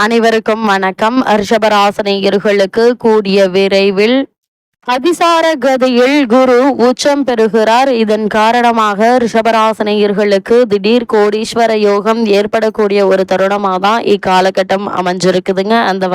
அனைவருக்கும் வணக்கம். ரிஷபராசினியர்களுக்கு கூடிய விரைவில் அதிசார கதியில் குரு உச்சம் பெறுகிறார். இதன் காரணமாக ரிஷபராசினியர்களுக்கு திடீர் கோடீஸ்வர யோகம் ஏற்படக்கூடிய ஒரு தருணமாக தான் இக்காலகட்டம் அமைஞ்சிருக்குதுங்க. அந்த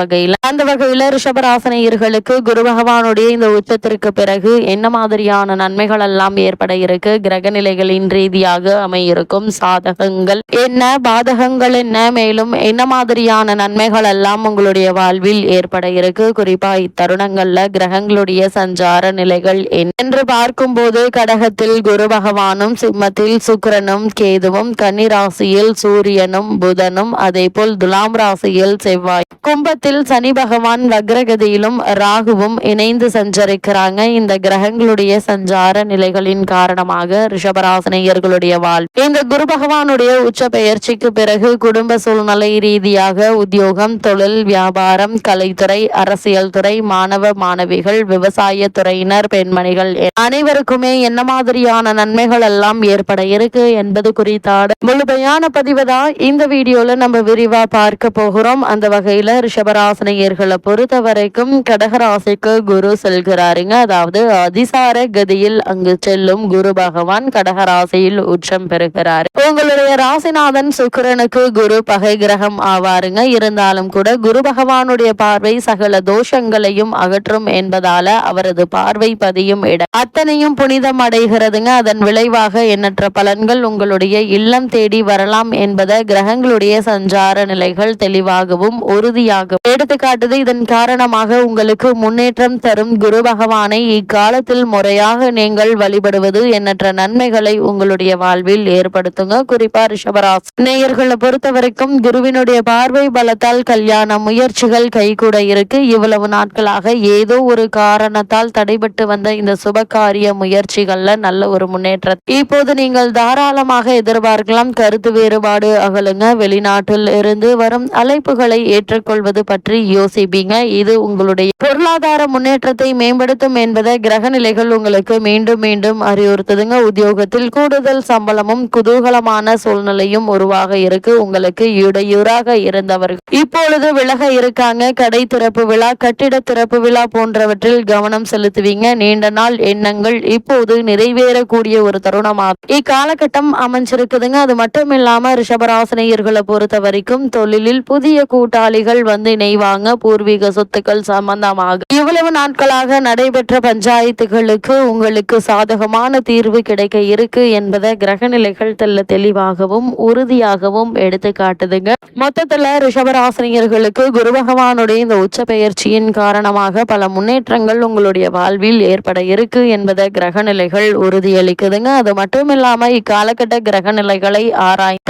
வகையில ரிஷபராசினியர்களுக்கு குரு பகவானுடைய இந்த உச்சத்திற்கு பிறகு என்ன மாதிரியான நன்மைகள் எல்லாம் ஏற்பட இருக்கு, கிரக நிலைகளின் ரீதியாக அமையிருக்கும் சாதகங்கள் என்ன, பாதகங்கள் என்ன, மேலும் என்ன மாதிரியான நன்மைகள் எல்லாம் உங்களுடைய வாழ்வில் ஏற்பட இருக்கு, குறிப்பா இத்தருணங்கள்ல கிரகங்களுடைய சஞ்சார நிலைகள் என்று பார்க்கும்போது கடகத்தில் குரு பகவானும், சிம்மத்தில் சுக்கிரனும் கேதுவும், கன்னி ராசியில் சூரியனும் புதனும், அதே போல் துலாம் ராசியில் செவ்வாய், கும்பத்தில் சனி பகவான் வக்ரகதியிலும் ராகுவும் இணைந்து சஞ்சரிக்கிறாங்க. இந்த கிரகங்களுடைய சஞ்சார நிலைகளின் காரணமாக ரிஷபராசினியர்களுடைய வாழ்வு இந்த குரு பகவானுடைய உச்ச பெயர்ச்சிக்கு பிறகு குடும்ப சூழ்நிலை ரீதியாக உத்தியோகம், தொழில், வியாபாரம், கலைத்துறை, அரசியல் துறை, மாணவ மாணவிகள், விவசாய துறையினர், பெண்மணிகள் அனைவருக்குமே என்ன மாதிரியான நன்மைகள் எல்லாம் ஏற்பட இருக்கு என்பது குறித்தான முழுமையான பதிவு தான் இந்த வீடியோல நம்ம விரிவா பார்க்க போகிறோம். அந்த வகையில ரிஷபராசினியர்களை பொறுத்த வரைக்கும் கடகராசிக்கு குரு செல்கிறாருங்க. அதாவது அதிசார கதியில் அங்கு செல்லும் குரு பகவான் கடகராசியில் உச்சம் பெறுகிறார். உங்களுடைய ராசிநாதன் சுக்கிரனுக்கு குரு பகை கிரகம் ஆவாருங்க. இருந்தாலும் கூட குரு பகவானுடைய பார்வை சகல தோஷங்களையும் அகற்றும் என்பதால அவரது பார்வை பதியும் இடம் அத்தனையும் புனிதம் அடைகிறதுங்க. அதன் விளைவாக எண்ணற்ற பலன்கள் உங்களுடைய இல்லம் தேடி வரலாம் என்பதை கிரகங்களுடைய சஞ்சார நிலைகள் தெளிவாகவும் உறுதியாகவும் எடுத்துக்காட்டுது. இதன் காரணமாக உங்களுக்கு முன்னேற்றம் தரும் குரு பகவானை இக்காலத்தில் முறையாக நீங்கள் வழிபடுவது எண்ணற்ற நன்மைகளை உங்களுடைய வாழ்வில் ஏற்படுத்துங்க. குறிப்பா ரிஷபராசி நேயர்களை பொறுத்த வரைக்கும் குருவினுடைய பார்வை பலத்தால் கல்யாண முயற்சிகள் கைகூட இருக்கு. இவ்வளவு நாட்களாக ஏதோ ஒரு காரணத்தால் தடைபட்டு வந்த இந்த சுபகாரிய முயற்சிகள்ல நல்ல ஒரு முன்னேற்றம் இப்போது நீங்கள் தாராளமாக எதிர்பார்க்கலாம். கருத்து வேறுபாடு அகலுங்க. வெளிநாட்டில் இருந்து வரும் அழைப்புகளை ஏற்றுக்கொள்வது பற்றி யோசிப்பீங்க. இது உங்களுடைய பொருளாதார முன்னேற்றத்தை மேம்படுத்தும் என்பதை கிரக நிலைகள் உங்களுக்கு மீண்டும் மீண்டும் அறிவுறுத்துதுங்க. உத்தியோகத்தில் கூடுதல் சம்பளமும் குதூகலமான சூழ்நிலையும் உருவாக இருக்கு. உங்களுக்கு இடையூறாக இருந்தவர்கள் இப்பொழுது விலக இருக்காங்க. கடை திறப்பு விழா, கட்டிட திறப்பு விழா போன்றவற்றில் கவனம் செலுத்துவீங்க. நீண்ட நாள் எண்ணங்கள் இப்போது நிறைவேறக்கூடிய ஒரு தருணமாக இக்காலகட்டம் அமைஞ்சிருக்குதுங்க. அது மட்டும் இல்லாம ரிஷபராசினியர்களை பொறுத்த வரைக்கும் தொழிலில் புதிய கூட்டாளிகள் வந்து இணைவாங்க. பூர்வீக சொத்துக்கள் சம்பந்தமாக இவ்வளவு நாட்களாக நடைபெற்ற பஞ்சாயத்துகளுக்கு உங்களுக்கு சாதகமான தீர்வு கிடைக்க இருக்கு என்பதை கிரகநிலைகள் தெளிவாகவும் உறுதியாகவும் எடுத்து காட்டுதுங்க. மொத்தத்துல ரிஷபராசினியர்களுக்கு குரு பகவானுடைய இந்த உச்ச பெயர்ச்சியின் காரணமாக பல முன்னேற்றங்கள் உங்களுடைய வாழ்வில் ஏற்பட இருக்கு என்பதை கிரகநிலைகள் உறுதியளிக்குதுங்க. அது மட்டும் இல்லாம இக்காலகட்ட கிரகநிலைகளை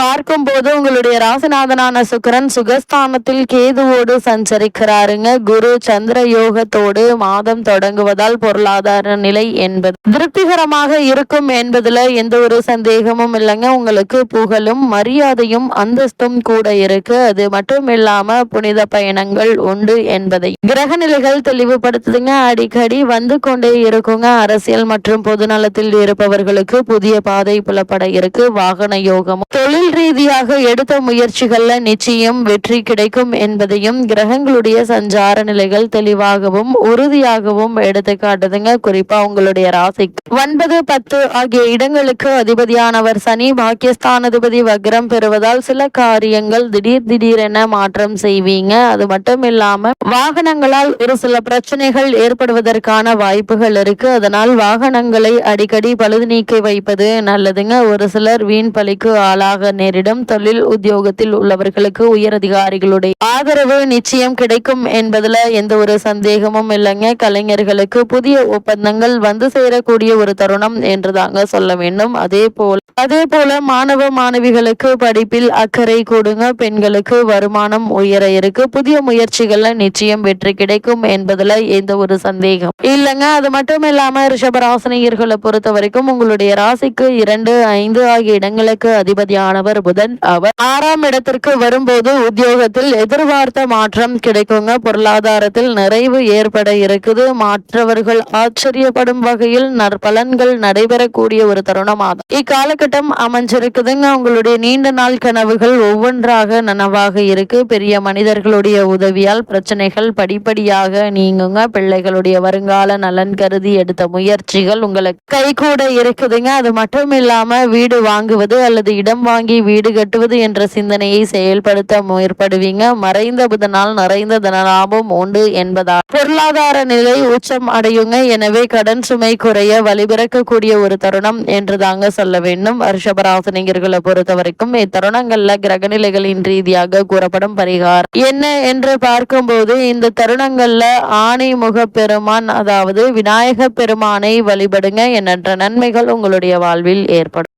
பார்க்கும் போது உங்களுடைய ராசிநாதனான சுக்கிரன் சுகஸ்தானத்தில் கேதுவோடு சஞ்சரிக்கிறாருங்க. குரு சந்திர யோகத்தோடு மாதம் தொடங்குவதால் பொருளாதார நிலை என்பது திருப்திகரமாக இருக்கும் என்பதுல எந்த ஒரு சந்தேகமும் இல்லைங்க. உங்களுக்கு புகழும் மரியாதையும் அந்தஸ்தும் கூட இருக்கு. அது மட்டும் இல்லாம புனித பயணங்கள் உண்டு என்பதை கிரகநிலைகள் தெளிவுபடுத்துதுங்க. அடிக்கடி வந்து கொண்டே இருக்குங்க. அரசியல் மற்றும் பொது நலத்தில் இருப்பவர்களுக்கு புதிய பாதை புலப்பட இருக்கு. வாகன யோகமும் தொழில் ரீதியாக எடுத்த முயற்சிகள்ல நிச்சயம் வெற்றி கிடைக்கும் என்பதையும் கிரகங்களுடைய சஞ்சார நிலைகள் தெளிவாகவும் உறுதியாகவும் எடுத்து காட்டுதுங்க. குறிப்பா உங்களுடைய ராசிக்கு 9, 10 ஆகிய இடங்களுக்கு அதிபதியானவர் சனி பாக்கியஸ்தானாதிபதி வக்ரம் பெறுவதால் சில காரியங்கள் திடீரென மாற்றம் செய்வீங்க. அது மட்டும் இல்லாம வாகனங்களால் ஒரு சில பிரச்சனைகள் ஏற்படுவதற்கான வாய்ப்புகள் இருக்கு. அதனால் வாகனங்களை அடிக்கடி பழுது நீக்கி வைப்பது நல்லதுங்க. ஒரு சிலர் வீண் பலிக்கு ஆளாக நேரிடும். தொழில் உத்தியோகத்தில் உள்ளவர்களுக்கு உயர் அதிகாரிகளுடைய ஆதரவு நிச்சயம் கிடைக்கும் என்பதுல எந்த ஒரு சந்தேகமும் இல்லைங்க. கலைஞர்களுக்கு புதிய ஒப்பந்தங்கள் வந்து சேரக்கூடிய ஒரு தருணம் என்று தாங்க சொல்ல வேண்டும். அதே போல மாணவ மாணவிகளுக்கு படிப்பில் அக்கறை கொடுங்க. பெண்களுக்கு வருமானம் உயர இருக்கு. புதிய முயற்சிகள்ல நிச்சயம் வெற்றி கிடைக்கும் என்பதுல எந்த ஒரு சந்தேகம் அதிகம் இல்லைங்க. அது மட்டும் இல்லாம ரிஷபராசினியர்களை பொறுத்த வரைக்கும் உங்களுடைய ராசிக்கு 2, 5 ஆகிய இடங்களுக்கு அதிபதியானவர் புதன். அவர் 6ஆம் இடத்திற்கு வரும்போது உத்தியோகத்தில் எதிர்பார்த்த மாற்றம் கிடைக்குங்க. பொருளாதாரத்தில் நிறைவு ஏற்பட இருக்குது. மற்றவர்கள் ஆச்சரியப்படும் வகையில் நற்பலன்கள் நடைபெறக்கூடிய ஒரு தருணமாகும் இக்காலகட்டம் அமைஞ்சிருக்குதுங்க. உங்களுடைய நீண்ட நாள் கனவுகள் ஒவ்வொன்றாக நனவாக இருக்கு. பெரிய மனிதர்களுடைய உதவியால் பிரச்சனைகள் படிப்படியாக நீங்குங்க. பிள்ளைகளுடைய வருங்கால நலன் கருதி எடுத்த முயற்சிகள் உங்களுக்கு கைகூட இருக்குதுங்க. அது மட்டும் இல்லாம வீடு வாங்குவது அல்லது இடம் வாங்கி வீடு கட்டுவது என்ற சிந்தனையை செயல்படுத்த முற்படுவீங்க. மறைந்த புதனால் நிறைந்த தனலாபம் உண்டு என்பதால் பொருளாதார நிலை உச்சம் அடையுங்க. எனவே கடன் சுமை குறைய வழிபிறக்கக்கூடிய ஒரு தருணம் என்று தாங்க சொல்ல வேண்டும். ரிஷபராசினியர்களை பொறுத்த வரைக்கும் இத்தருணங்கள்ல கிரகநிலைகளின் ரீதியாக கூறப்படும் பரிகாரம் என்ன என்று பார்க்கும்போது இந்த தருணங்கள்ல ஆணைமுக பெருமான் அதாவது விநாயக பெருமானை வழிபடுங்க. எண்ணற்ற நன்மைகள் உங்களுடைய வாழ்வில் ஏற்படும்.